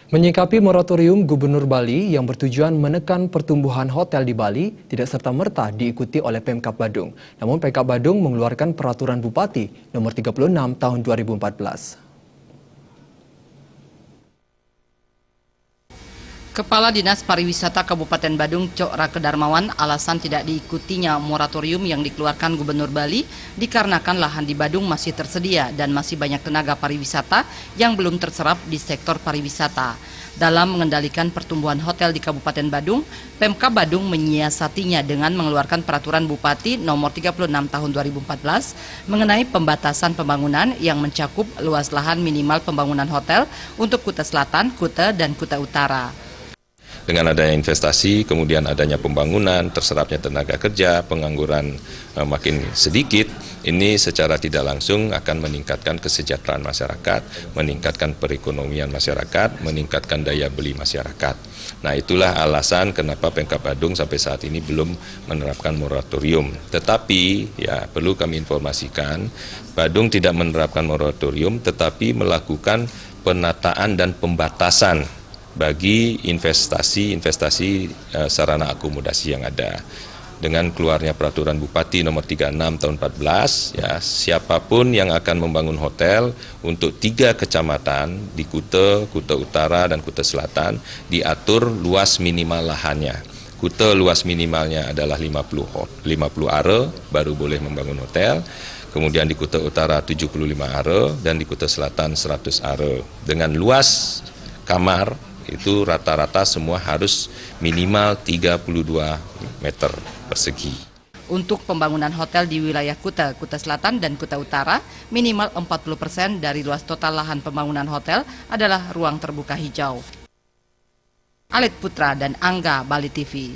Menyikapi moratorium Gubernur Bali yang bertujuan menekan pertumbuhan hotel di Bali tidak serta-merta diikuti oleh Pemkab Badung. Namun Pemkab Badung mengeluarkan peraturan Bupati nomor 36 tahun 2014. Kepala Dinas Pariwisata Kabupaten Badung, Cok Rake Darmawan, alasan tidak diikutinya moratorium yang dikeluarkan Gubernur Bali dikarenakan lahan di Badung masih tersedia dan masih banyak tenaga pariwisata yang belum terserap di sektor pariwisata. Dalam mengendalikan pertumbuhan hotel di Kabupaten Badung, Pemkab Badung menyiasatinya dengan mengeluarkan peraturan Bupati nomor 36 tahun 2014 mengenai pembatasan pembangunan yang mencakup luas lahan minimal pembangunan hotel untuk Kuta Selatan, Kuta, dan Kuta Utara. Dengan adanya investasi, kemudian adanya pembangunan, terserapnya tenaga kerja, pengangguran makin sedikit, ini secara tidak langsung akan meningkatkan kesejahteraan masyarakat, meningkatkan perekonomian masyarakat, meningkatkan daya beli masyarakat. Nah, itulah alasan kenapa Pemkab Badung sampai saat ini belum menerapkan moratorium. Tetapi, ya perlu kami informasikan, Badung tidak menerapkan moratorium, tetapi melakukan penataan dan pembatasan bagi investasi sarana akomodasi yang ada. Dengan keluarnya peraturan Bupati nomor 36 tahun 14, ya, siapapun yang akan membangun hotel untuk 3 kecamatan di Kuta, Kuta Utara, dan Kuta Selatan diatur luas minimal lahannya. Kuta luas minimalnya adalah 50 are, baru boleh membangun hotel. Kemudian di Kuta Utara 75 are, dan di Kuta Selatan 100 are. Dengan luas kamar itu rata-rata semua harus minimal 32 meter persegi. Untuk pembangunan hotel di wilayah Kuta, Kuta Selatan, dan Kuta Utara, minimal 40% dari luas total lahan pembangunan hotel adalah ruang terbuka hijau. Alit Putra dan Angga, Bali TV.